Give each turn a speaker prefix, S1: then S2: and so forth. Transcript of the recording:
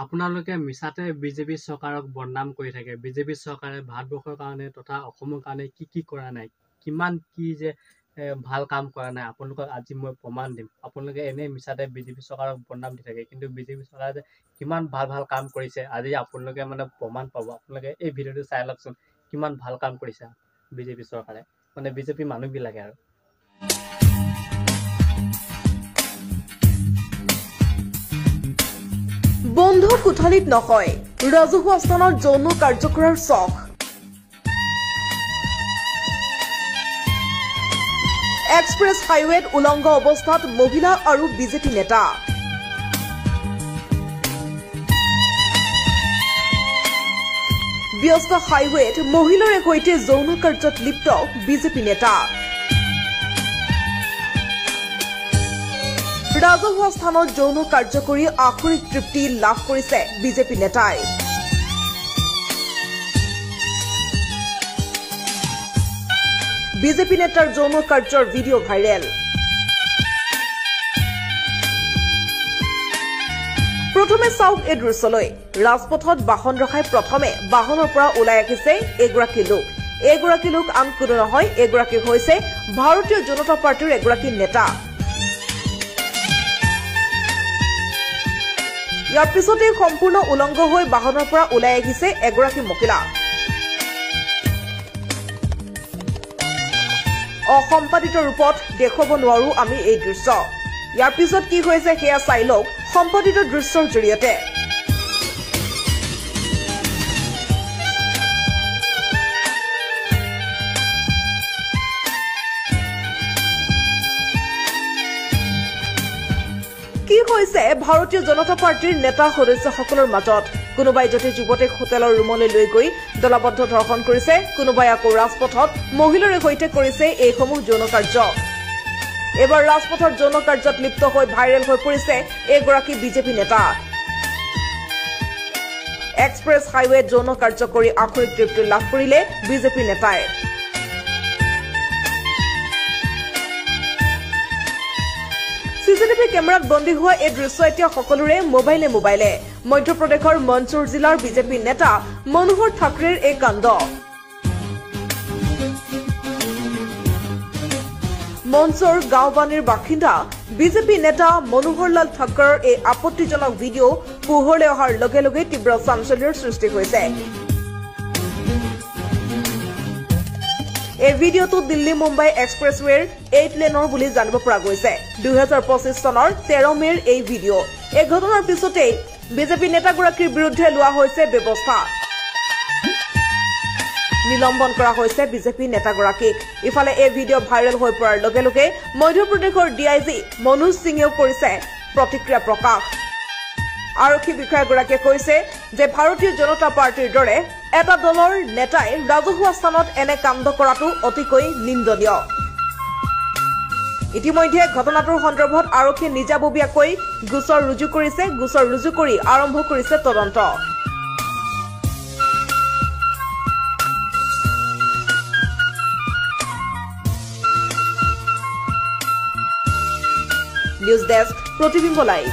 S1: আপোনালোকে মিছাতে বিজেপি চৰকাৰক বদনাম কৰি থাকে। বিজেপি চৰকাৰে ভাৰতবৰ্ষৰ কাৰণে তথা অসমৰ কাৰণে কি কৰা নাই, কিমান কি যে ভাল কাম কৰা নাই, আপোনালোকক আজি মই প্ৰমাণ দিম। আপোনালোকে এনেই মিছাতে বিজেপি চৰকাৰক বদনাম দি থাকে, কিন্তু বিজেপি চৰকাৰে যে কিমান ভাল কাম কৰিছে আজি আপোনালোকে মানে প্ৰমাণ পাব। আপোনালোকে এই ভিডিঅ'টো চাই লওকচোন, কিমান ভাল কাম কৰিছে বিজেপি চৰকাৰে, মানে বিজেপি মানুহবিলাকে আৰু।
S2: বন্ধ কোঠালিত নহয়, ৰাজহুৱা স্থানত যৌন কাৰ্য কৰাৰ চখ। এক্সপ্ৰেছ হাইৱেত উলংগ অৱস্থাত মহিলা আৰু বিজেপি নেতা। ব্যস্ত হাইৱেত মহিলাৰে সৈতে যৌন কাৰ্যত লিপ্ত বিজেপি নেতা। ৰাজহুৱা স্থানত যৌন কাৰ্য কৰি আখৰিক তৃপ্তি লাভ কৰিছে বিজেপি নেতাই। বিজেপি নেতাৰ যৌন কাৰ্যৰ ভিডিঅ' ভাইৰেল। প্ৰথমে চাওক এই দৃশ্যলৈ। ৰাজপথত বাহন ৰখাই প্ৰথমে বাহনৰ পৰা ওলাই আহিছে এগৰাকী লোক। এগৰাকী লোক আন কোনো নহয়, এগৰাকী হৈছে ভাৰতীয় জনতা পাৰ্টীৰ এগৰাকী নেতা। ইয়াৰ পিছতে সম্পূৰ্ণ উলংগ হৈ বাহনৰ পৰা ওলাই আহিছে এগৰাকী মহিলা। অসম্পাদিত ৰূপত দেখুৱাব নোৱাৰো আমি এই দৃশ্য। ইয়াৰ পিছত কি হৈছে সেয়া চাই লওক সম্পাদিত দৃশ্যৰ জৰিয়তে। কি হৈছে ভাৰতীয় জনতা পাৰ্টীৰ নেতা সদস্যসকলৰ মাজত? কোনোবাই যদি যুৱতীক হোটেলৰ ৰুমলৈ লৈ গৈ দলবদ্ধ ধৰ্ষণ কৰিছে, কোনোবাই আকৌ ৰাজপথত মহিলাৰে সৈতে কৰিছে এইসমূহ যৌন কাৰ্য। এবাৰ ৰাজপথৰ যৌন কাৰ্যত লিপ্ত হৈ ভাইৰেল হৈ পৰিছে এগৰাকী বিজেপি নেতা। এক্সপ্ৰেছ হাইৱেত যৌন কাৰ্য কৰি আখৰিক তৃপ্তি লাভ কৰিলে বিজেপি নেতাই। চিচিটিভি কেমেৰাত বন্দী হোৱা এই দৃশ্য এতিয়া সকলোৰে মোবাইলে। মধ্যপ্ৰদেশৰ মনছুৰ জিলাৰ বিজেপি নেতা মনোহৰ ঠাকৰেৰ এই কাণ্ড। মনছুৰ গাঁওবানীৰ বাসিন্দা বিজেপি নেতা মনোহৰলাল ঠাকৰৰ এই আপত্তিজনক ভিডিঅ' পোহৰলৈ অহাৰ লগে লগে তীব্ৰ চাঞ্চল্যৰ সৃষ্টি হৈছে। এই ভিডিঅ'টো দিল্লী মুম্বাই এক্সপ্ৰেছৱেৰ 8 লেনৰ বুলি জানিব পৰা গৈছে। 2025 চনৰ 13 মেৰ এই ভিডিঅ'। এই ঘটনাৰ পিছতেই বিজেপি নেতাগৰাকীৰ বিৰুদ্ধে লোৱা হৈছে ব্যৱস্থা। নিলম্বন কৰা হৈছে বিজেপি নেতাগৰাকীক। ইফালে এই ভিডিঅ' ভাইৰেল হৈ পৰাৰ লগে লগে মধ্যপ্ৰদেশৰ ডিআইজি মনোজ সিঙেও কৰিছে প্ৰতিক্ৰিয়া প্ৰকাশ। আৰক্ষী বিষয়াগৰাকীয়ে কৈছে যে ভাৰতীয় জনতা পাৰ্টীৰ দৰে এটা দলৰ নেতাই ৰাজহুৱা স্থানত এনে কাণ্ড কৰাটো অতিকৈ নিন্দনীয়। ইতিমধ্যে ঘটনাটোৰ সন্দৰ্ভত আৰক্ষীয়ে নিজাববীয়াকৈ গোচৰ ৰুজু কৰিছে। গোচৰ ৰুজু কৰি আৰম্ভ কৰিছে তদন্ত। নিউজ ডেস্ক, প্ৰতিবিম্ব লাইভ।